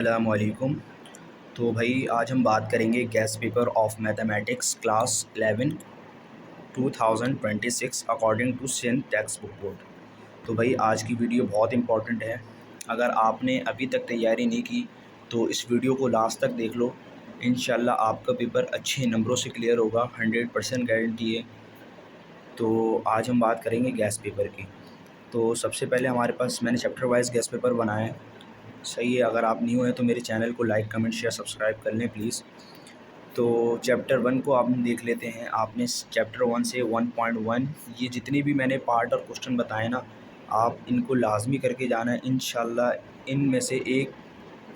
अस्सलामुअलैकुम। तो भाई आज हम बात करेंगे guess paper of mathematics class 11 2026 according to Sindh text book board. तो भाई आज की वीडियो बहुत इंपॉर्टेंट है। अगर आपने अभी तक तैयारी नहीं की तो इस वीडियो को लास्ट तक देख लो। इंशाल्लाह आपका पेपर अच्छे नंबरों से क्लियर होगा, 100% गारंटी है। तो आज हम बात करेंगे गेस्ट पेपर की। तो सबसे पहले हमारे पास मैंने चैप्टर वाइज गेस्ट पेपर बनाए हैं। सही है, अगर आप न्यू हैं तो मेरे चैनल को लाइक कमेंट शेयर सब्सक्राइब कर लें प्लीज़। तो चैप्टर 1 को आप देख लेते हैं। आपने चैप्टर 1 से 1.1 ये जितने भी मैंने पार्ट और क्वेश्चन बताए ना, आप इनको लाजमी करके जाना है। इंशाल्लाह इनमें से एक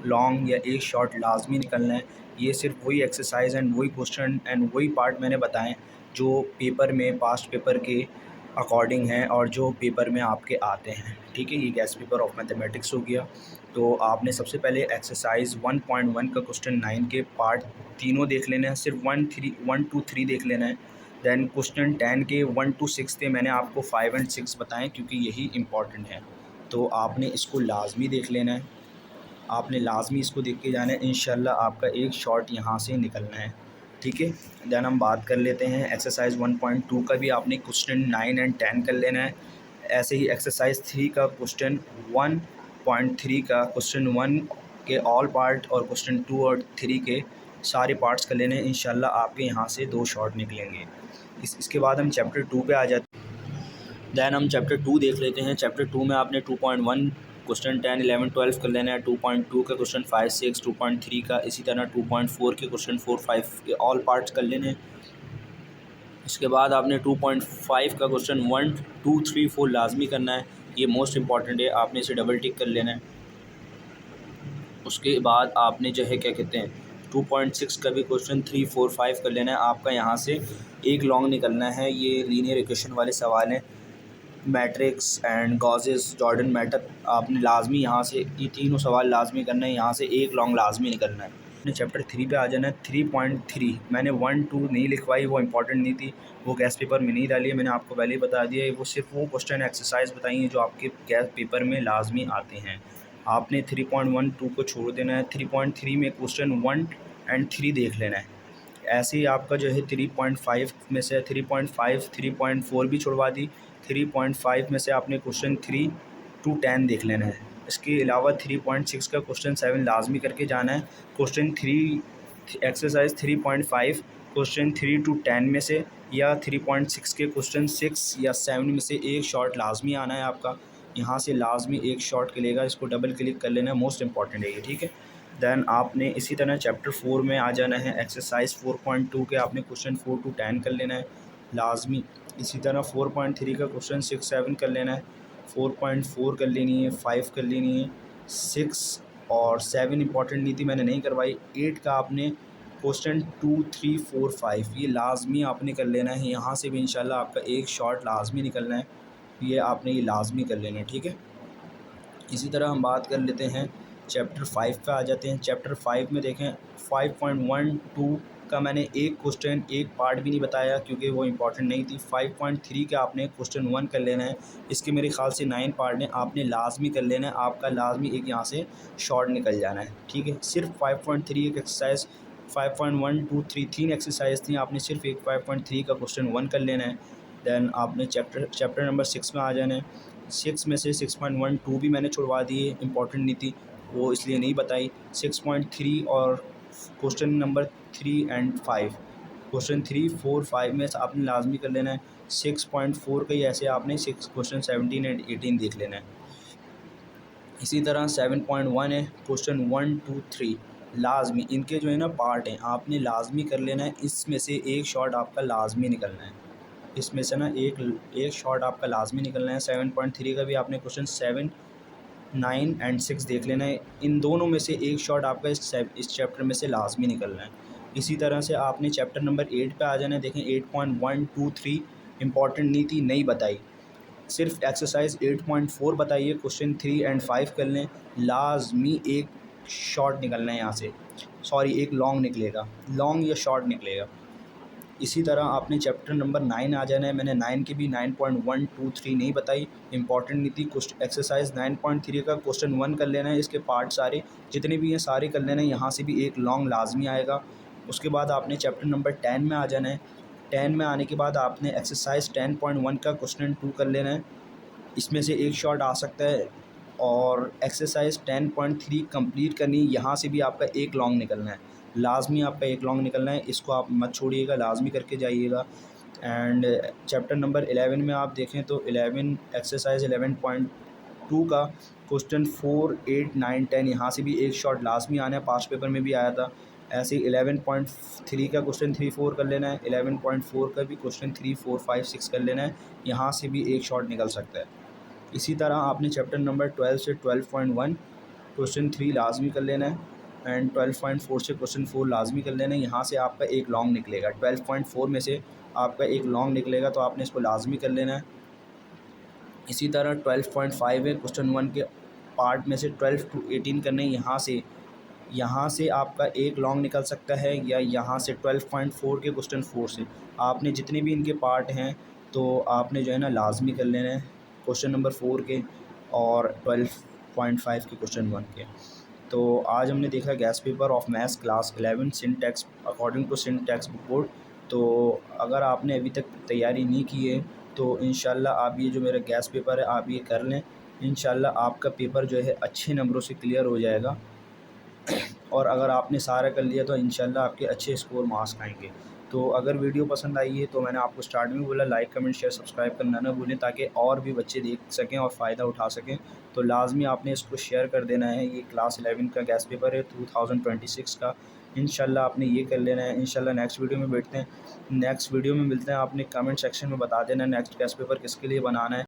लॉन्ग या एक शॉर्ट लाजमी निकलना है। ये सिर्फ वही एक्सरसाइज एंड वही क्वेश्चन एंड वही पार्ट मैंने बताएं जो पेपर में पास्ट पेपर के अकॉर्डिंग हैं और जो पेपर में आपके आते हैं। ठीक है, ये गेस्ट पेपर ऑफ मैथमेटिक्स हो गया। तो आपने सबसे पहले एक्सरसाइज 1.1 का क्वेश्चन 9 के पार्ट तीनों देख लेना है। सिर्फ 1 2 3 देख लेना है। दैन क्वेश्चन 10 के 1 to 6 थे, मैंने आपको 5 और 6 बताएं क्योंकि यही इम्पॉर्टेंट है। तो आपने इसको लाजमी देख लेना है। आपने लाजमी इसको देख के जाना है। इंशाल्लाह आपका एक शॉट यहाँ से निकलना है। ठीक है, दैन हम बात कर लेते हैं एक्सरसाइज 1.2 का भी आपने क्वेश्चन 9 और 10 कर लेना है। ऐसे ही एक्सरसाइज 3 का क्वेश्चन 1.3 का क्वेश्चन 1 के ऑल पार्ट और क्वेश्चन 2 और 3 के सारे पार्ट्स कर लेने हैं। इंशाल्लाह आपके यहाँ से 2 शॉट निकलेंगे। इसके बाद हम चैप्टर 2 पे आ जाते हैं। दैन हम चैप्टर 2 देख लेते हैं। चैप्टर 2 में आपने 2.1 क्वेश्चन 10 11 12 कर लेना है। 2.2 का क्वेश्चन 5 6, 2.3 का इसी तरह, 2.4 के क्वेश्चन 4 5 के ऑल पार्ट्स कर लेने हैं। इसके बाद आपने 2.5 का क्वेश्चन 1 2 3 4 लाजमी करना है। ये मोस्ट इंपॉर्टेंट है, आपने इसे डबल टिक कर लेना है। उसके बाद आपने जो है क्या कहते हैं 2.6 का भी क्वेश्चन 3 4 5 कर लेना है। आपका यहाँ से एक लॉन्ग निकलना है। ये लीनियर इक्वेशन वाले सवाल हैं, matrix and Gauss's Jordan matter. आपने लाजमी यहाँ से ये तीनों सवाल लाजमी करना है। यहाँ से एक लॉन्ग लाजमी निकलना है। अपने चैप्टर 3 पे आ जाना है। 3.3 मैंने 1 2 नहीं लिखवाई, वो इंपॉर्टेंट नहीं थी, वो गेस्ट पेपर में नहीं डाली है। मैंने आपको पहले ही बता दिया है। वो सिर्फ वो क्वेश्चन एक्सरसाइज बताई हैं जो आपके गेस्ट पेपर में लाजमी आते हैं। आपने 3.12 को छोड़ देना है। 3.3 में क्वेश्चन 1 और 3 देख लेना है। ऐसे ही आपका जो है 3.5 में से 3.5 3.4 भी छुड़वा दी। 3.5 में से आपने क्वेश्चन 3 to 10 देख लेना है। इसके अलावा 3.6 का क्वेश्चन 7 लाजमी करके जाना है। क्वेश्चन 3 एक्सरसाइज 3.5 क्वेश्चन 3 to 10 में से या 3.6 के क्वेश्चन 6 या 7 में से एक शॉट लाजमी आना है आपका। यहाँ से लाजमी एक शॉट क्लिएगा, इसको डबल क्लिक कर लेना है, मोस्ट इंपॉर्टेंट है ये। ठीक है, दैन आपने इसी तरह चैप्टर 4 में आ जाना है। एक्सरसाइज 4.2 के आपने क्वेश्चन 4 to 10 कर लेना है लाजमी। इसी तरह 4.3 का क्वेश्चन 6 7 कर लेना है। 4.4 कर लेनी है, 5 कर लेनी है, 6 और 7 इंपॉर्टेंट नहीं थी, मैंने नहीं करवाई। 8 का आपने क्वेश्चन 2 3 4 5 ये लाजमी आपने कर लेना है। यहाँ से भी इंशाल्लाह आपका एक शॉट लाजमी निकलना है। ये आपने ये लाजमी कर लेना है। ठीक है, इसी तरह हम बात कर लेते हैं चैप्टर 5 पे आ जाते हैं। चैप्टर 5 में देखें 5.12 का मैंने एक क्वेश्चन एक पार्ट भी नहीं बताया क्योंकि वो इंपॉर्टेंट नहीं थी। 5.3 का आपने क्वेश्चन 1 कर लेना है। इसके मेरे ख्याल से 9 पार्ट हैं, आपने लाजमी कर लेना है। आपका लाजमी एक यहाँ से शॉर्ट निकल जाना है। ठीक है, सिर्फ 5.3 एक एक्सरसाइज 5.1 2 3 3 एक्सरसाइज थी, आपने सिर्फ एक 5.3 का क्वेश्चन 1 कर लेना है। दैन आपने चैप्टर नंबर 6 में आ जाना है। 6 में से 6.12 भी मैंने छुड़वा दिए, इंपॉर्टेंट नहीं थी, वो इसलिए नहीं बताई। 6.3 और क्वेश्चन नंबर 3 और 5 क्वेश्चन 3 4 5 में से आपने लाजमी कर लेना है। 6.4 का ही ऐसे आपने 6 क्वेश्चन 17 और 18 देख लेना है। इसी तरह 7.1 है क्वेश्चन 1 2 3 लाजमी, इनके जो है ना पार्ट हैं, आपने लाजमी कर लेना है। इसमें से एक शॉट आपका लाजमी निकलना है। इसमें से ना एक शॉट आपका लाजमी निकलना है। 7.3 का भी आपने क्वेश्चन 7 9 और 6 देख लेना है। इन दोनों में से एक शॉट आपका इस चैप्टर में से लाजमी निकलना है। इसी तरह से आपने चैप्टर नंबर 8 पे आ जाना है। देखें 8.1 2 3 इंपॉर्टेंट नहीं थी, नहीं बताई, सिर्फ एक्सरसाइज 8.4 बताइए। क्वेश्चन 3 और 5 कर लें, लाजमी एक शॉट निकलना है यहाँ से, सॉरी एक लॉन्ग निकलेगा, लॉन्ग या शॉर्ट निकलेगा। इसी तरह आपने चैप्टर नंबर 9 आ जाना है। मैंने 9 की भी 9.1, 2, 3 नहीं बताई, इंपॉर्टेंट नहीं थी। एक्सरसाइज 9.3 का क्वेश्चन 1 कर लेना है, इसके पार्ट सारे जितने भी हैं सारे कर लेना है। यहाँ से भी एक लॉन्ग लाजमी आएगा। उसके बाद आपने चैप्टर नंबर 10 में आ जाना है। 10 में आने के बाद आपने एक्सरसाइज 10.1 का क्वेश्चन 2 कर लेना है, इसमें से एक शॉट आ सकता है। और एक्सरसाइज 10.3 कंप्लीट करनी है, यहाँ से भी आपका एक लॉन्ग निकलना है, लाजमी आपका एक लॉन्ग निकलना है, इसको आप मत छोड़िएगा, लाजमी करके जाइएगा। एंड चैप्टर नंबर 11 में आप देखें तो 11 एक्सरसाइज 11.2 का क्वेश्चन 4, 8, 9, 10 यहाँ से भी एक शॉट लाजमी आना है, पास्ट पेपर में भी आया था। ऐसे ही 11.3 का क्वेश्चन 3, 4 कर लेना है। 11.4 का भी क्वेश्चन 3, 4, 5, 6 कर लेना है, यहाँ से भी एक शॉट निकल सकता है। इसी तरह आपने चैप्टर नंबर 12 से 12.1 क्वेश्चन 3 लाजमी कर लेना है। एंड 12.4 से क्वेश्चन 4 लाजमी कर लेना है, यहाँ से आपका एक लॉन्ग निकलेगा। 12.4 में से आपका एक लॉन्ग निकलेगा, तो आपने इसको लाजमी कर लेना है। इसी तरह 12.5 है, क्वेश्चन 1 के पार्ट में से 12 to 18 करने, यहाँ से आपका एक लॉन्ग निकल सकता है, या यहाँ से 12.4 के क्वेश्चन 4 से। आपने जितने भी इनके पार्ट हैं तो आपने जो है ना लाजमी कर लेना है, क्वेश्चन नंबर 4 के और 12.5 के क्वेश्चन 1 के। तो आज हमने देखा guess paper of maths class 11 Sindh text according to Sindh text book board. तो अगर आपने अभी तक तैयारी नहीं की है तो इंशाल्लाह आप ये जो मेरा गैस पेपर है आप ये कर लें, इंशाल्लाह आपका पेपर जो है अच्छे नंबरों से क्लियर हो जाएगा। और अगर आपने सारा कर लिया तो इंशाल्लाह आपके अच्छे स्कोर मार्क्स आएंगे। तो अगर वीडियो पसंद आई है तो मैंने आपको स्टार्ट में बोला लाइक, कमेंट, शेयर, सब्सक्राइब करना ना भूलें, ताकि और भी बच्चे देख सकें और फ़ायदा उठा सकें। तो लाजमी आपने इसको शेयर कर देना है। ये क्लास 11 का गैस पेपर है 2026 का, इंशाल्लाह आपने ये कर लेना है। इंशाल्लाह नेक्स्ट वीडियो में बैठते हैं, नेक्स्ट वीडियो में मिलते हैं। आपने कमेंट सेक्शन में बता देना नेक्स्ट गैस पेपर किसके लिए बनाना है।